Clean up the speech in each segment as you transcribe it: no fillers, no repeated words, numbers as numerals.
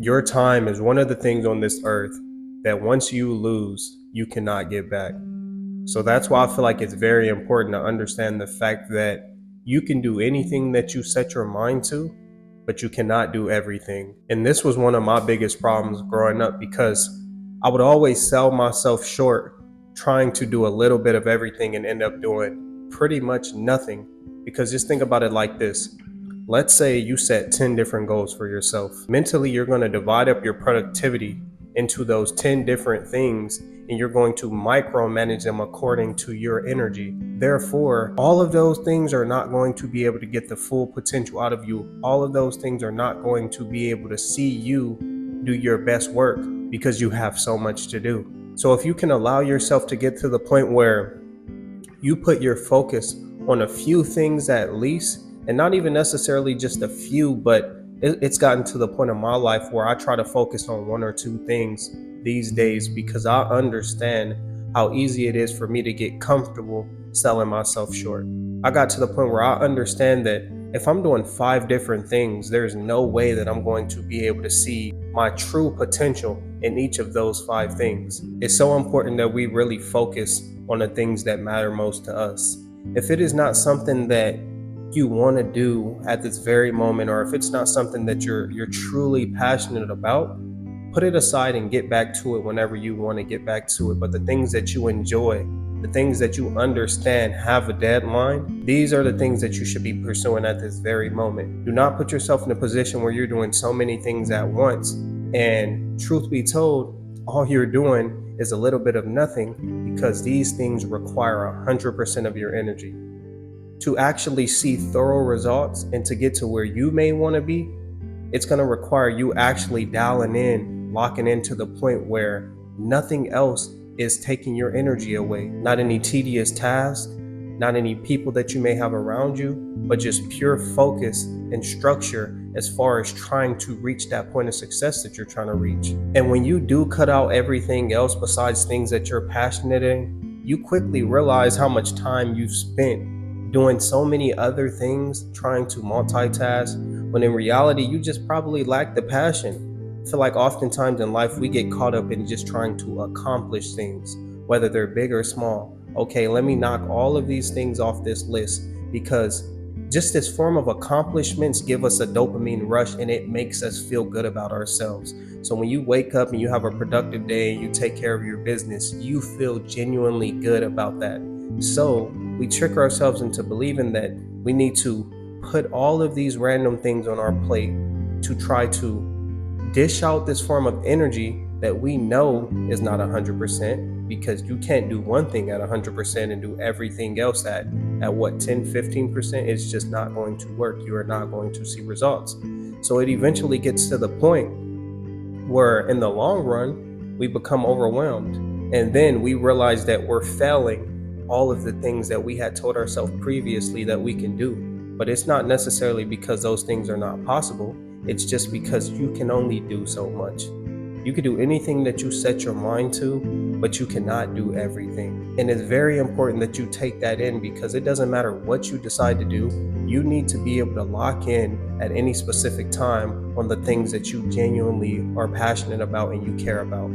Your time is one of the things on this earth that once you lose, you cannot get back. So that's why I feel like it's very important to understand the fact that you can do anything that you set your mind to, but you cannot do everything. And this was one of my biggest problems growing up because I would always sell myself short trying to do a little bit of everything and end up doing pretty much nothing. Because just think about it like this. Let's say you set 10 different goals for yourself. Mentally, you're going to divide up your productivity into those 10 different things and you're going to micromanage them according to your energy. Therefore, all of those things are not going to be able to get the full potential out of you. All of those things are not going to be able to see you do your best work because you have so much to do. So if you can allow yourself to get to the point where you put your focus on a few things at least, and not even necessarily just a few, but it's gotten to the point in my life where I try to focus on one or two things these days because I understand how easy it is for me to get comfortable selling myself short. I got to the point where I understand that if I'm doing 5 different things, there's no way that I'm going to be able to see my true potential in each of those 5 things. It's so important that we really focus on the things that matter most to us. If it is not something that you want to do at this very moment, or if it's not something that you're truly passionate about, put it aside and get back to it whenever you want to get back to it. But the things that you enjoy, the things that you understand have a deadline, these are the things that you should be pursuing at this very moment. Do not put yourself in a position where you're doing so many things at once, and truth be told, all you're doing is a little bit of nothing, because these things require 100% of your energy. To actually see thorough results and to get to where you may want to be, it's going to require you actually dialing in, locking into the point where nothing else is taking your energy away. Not any tedious tasks, not any people that you may have around you, but just pure focus and structure as far as trying to reach that point of success that you're trying to reach. And when you do cut out everything else besides things that you're passionate in, you quickly realize how much time you've spent doing so many other things, trying to multitask, when in reality, you just probably lack the passion. I feel like oftentimes in life, we get caught up in just trying to accomplish things, whether they're big or small. Okay, let me knock all of these things off this list, because just this form of accomplishments give us a dopamine rush and it makes us feel good about ourselves. So when you wake up and you have a productive day and you take care of your business, you feel genuinely good about that. So we trick ourselves into believing that we need to put all of these random things on our plate to try to dish out this form of energy that we know is not 100%, because you can't do one thing at 100% and do everything else at what, 10, 15%? It's just not going to work. You are not going to see results. So it eventually gets to the point where in the long run, we become overwhelmed. And then we realize that we're failing all of the things that we had told ourselves previously that we can do. But it's not necessarily because those things are not possible. It's just because you can only do so much. You can do anything that you set your mind to, but you cannot do everything. And it's very important that you take that in, because it doesn't matter what you decide to do. You need to be able to lock in at any specific time on the things that you genuinely are passionate about and you care about.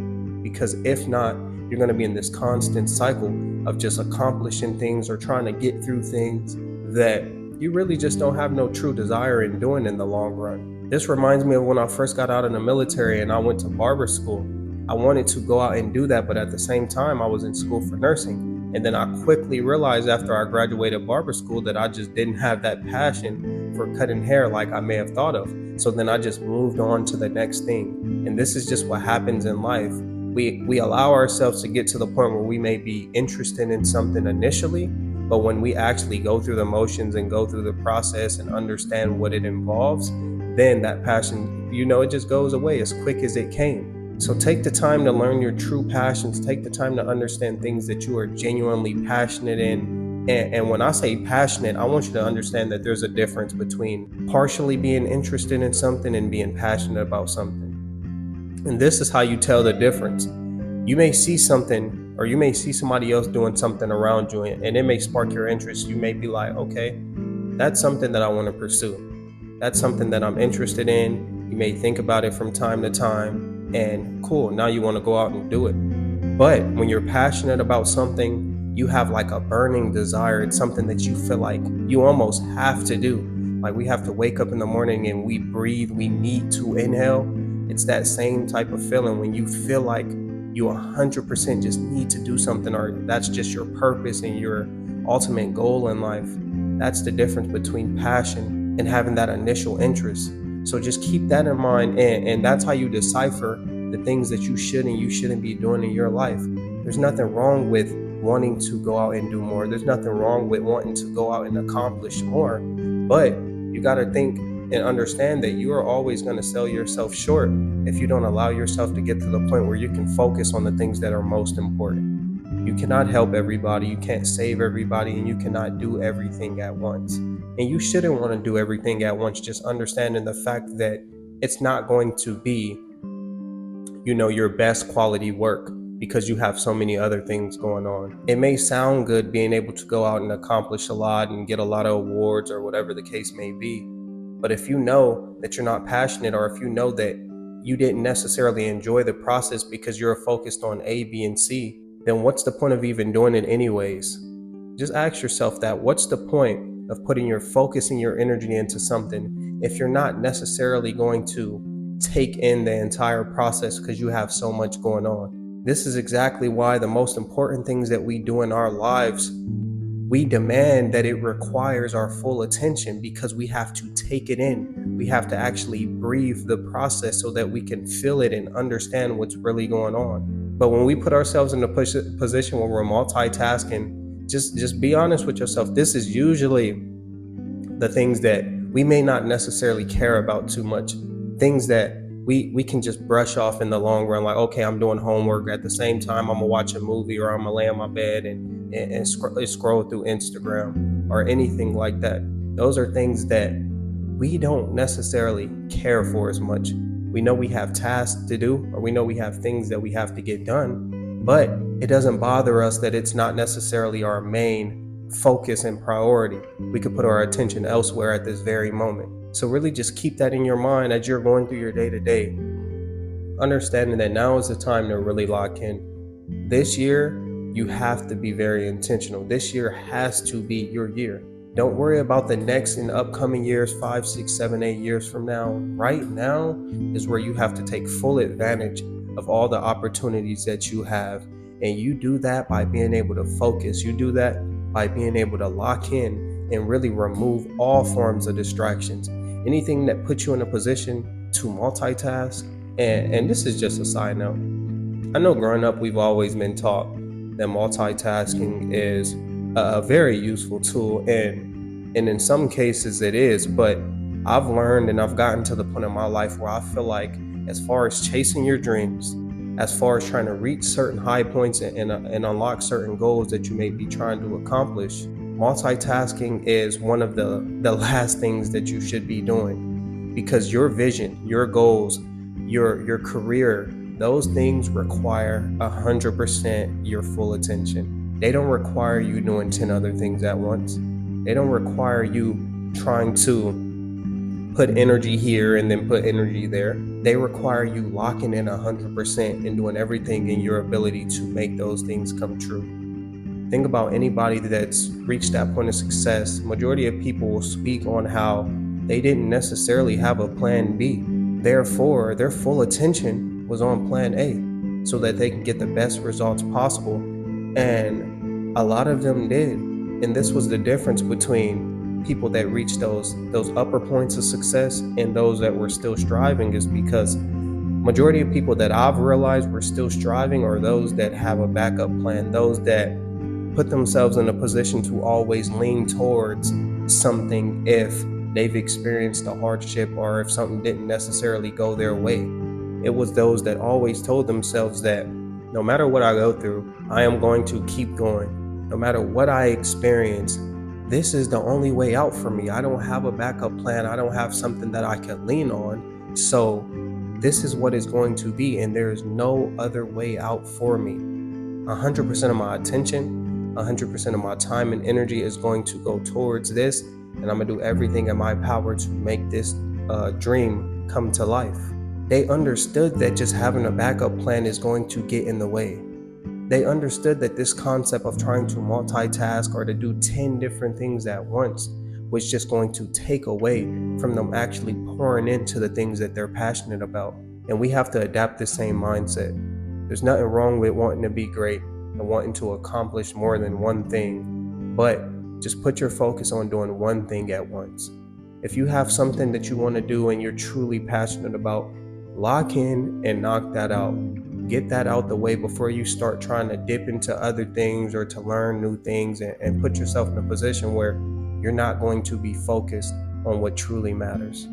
Because if not, you're going to be in this constant cycle of just accomplishing things or trying to get through things that you really just don't have no true desire in doing in the long run. This reminds me of when I first got out of the military and I went to barber school. I wanted to go out and do that, but at the same time, I was in school for nursing. And then I quickly realized after I graduated barber school that I just didn't have that passion for cutting hair like I may have thought of. So then I just moved on to the next thing. And this is just what happens in life. We allow ourselves to get to the point where we may be interested in something initially, but when we actually go through the motions and go through the process and understand what it involves, then that passion, it just goes away as quick as it came. So take the time to learn your true passions. Take the time to understand things that you are genuinely passionate in. And when I say passionate, I want you to understand that there's a difference between partially being interested in something and being passionate about something. And this is how you tell the difference. You may see something, or you may see somebody else doing something around you, and it may spark your interest. You may be like, okay, that's something that I want to pursue. That's something that I'm interested in. You may think about it from time to time, and cool, now you want to go out and do it. But when you're passionate about something, you have like a burning desire. It's something that you feel like you almost have to do. Like we have to wake up in the morning and we breathe, we need to inhale. It's that same type of feeling when you feel like you 100% just need to do something, or that's just your purpose and your ultimate goal in life. That's the difference between passion and having that initial interest. So just keep that in mind, and that's how you decipher the things that you should and you shouldn't be doing in your life. There's nothing wrong with wanting to go out and do more. There's nothing wrong with wanting to go out and accomplish more. But you got to think and understand that you are always going to sell yourself short if you don't allow yourself to get to the point where you can focus on the things that are most important. You cannot help everybody, you can't save everybody, and you cannot do everything at once. And you shouldn't want to do everything at once, just understanding the fact that it's not going to be, your best quality work because you have so many other things going on. It may sound good being able to go out and accomplish a lot and get a lot of awards or whatever the case may be. But if you know that you're not passionate, or if you know that you didn't necessarily enjoy the process because you're focused on A, B, and C, then what's the point of even doing it anyways? Just ask yourself that. What's the point of putting your focus and your energy into something if you're not necessarily going to take in the entire process because you have so much going on? This is exactly why the most important things that we do in our lives, we demand that it requires our full attention, because we have to take it in. We have to actually breathe the process so that we can feel it and understand what's really going on. But when we put ourselves in a position where we're multitasking, just be honest with yourself. This is usually the things that we may not necessarily care about too much. Things that we can just brush off in the long run, like, okay, I'm doing homework at the same time I'm gonna watch a movie, or I'm gonna lay on my bed and scroll through Instagram or anything like that. Those are things that we don't necessarily care for as much. We know we have tasks to do, or we know we have things that we have to get done, but it doesn't bother us that it's not necessarily our main focus and priority. We could put our attention elsewhere at this very moment. So really just keep that in your mind as you're going through your day-to-day, understanding that now is the time to really lock in. This year, you have to be very intentional. This year has to be your year. Don't worry about the next and upcoming years, 5, 6, 7, 8 years from now. Right now is where you have to take full advantage of all the opportunities that you have. And you do that by being able to focus. You do that by being able to lock in and really remove all forms of distractions. Anything that puts you in a position to multitask. And this is just a side note. I know growing up, we've always been taught that multitasking is a very useful tool, and in some cases it is, but I've learned and I've gotten to the point in my life where I feel like, as far as chasing your dreams, as far as trying to reach certain high points and unlock certain goals that you may be trying to accomplish, multitasking is one of the last things that you should be doing, because your vision, your goals, your career, those things require 100% your full attention. They don't require you doing 10 other things at once. They don't require you trying to put energy here and then put energy there. They require you locking in 100% and doing everything in your ability to make those things come true. Think about anybody that's reached that point of success. Majority of people will speak on how they didn't necessarily have a plan B. Therefore, their full attention was on plan A so that they can get the best results possible. And a lot of them did. And this was the difference between people that reached those upper points of success and those that were still striving, is because majority of people that I've realized were still striving are those that have a backup plan, those that put themselves in a position to always lean towards something if they've experienced a hardship or if something didn't necessarily go their way. It was those that always told themselves that no matter what I go through, I am going to keep going. No matter what I experience, this is the only way out for me. I don't have a backup plan. I don't have something that I can lean on. So this is what it's going to be, and there is no other way out for me. 100% of my attention, 100% of my time and energy is going to go towards this, and I'm gonna do everything in my power to make this dream come to life. They understood that just having a backup plan is going to get in the way. They understood that this concept of trying to multitask or to do 10 different things at once was just going to take away from them actually pouring into the things that they're passionate about. And we have to adapt the same mindset. There's nothing wrong with wanting to be great and wanting to accomplish more than one thing, but just put your focus on doing one thing at once. If you have something that you want to do and you're truly passionate about, lock in and knock that out. Get that out the way before you start trying to dip into other things or to learn new things, and put yourself in a position where you're not going to be focused on what truly matters.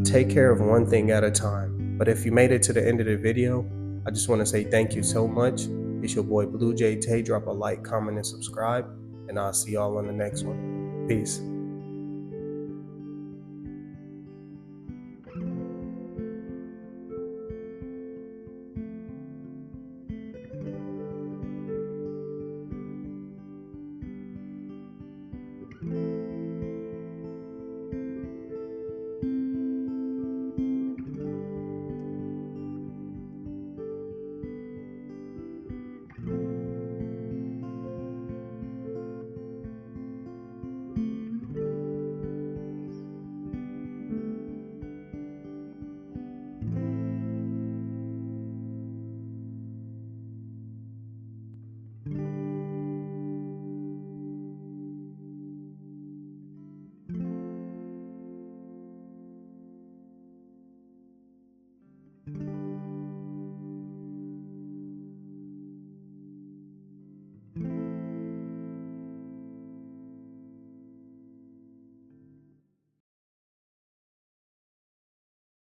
Take care of one thing at a time. But if you made it to the end of the video, I just want to say thank you so much. It's your boy Blue Jay Tay. Drop a like, comment, and subscribe, and I'll see y'all on the next one. Peace.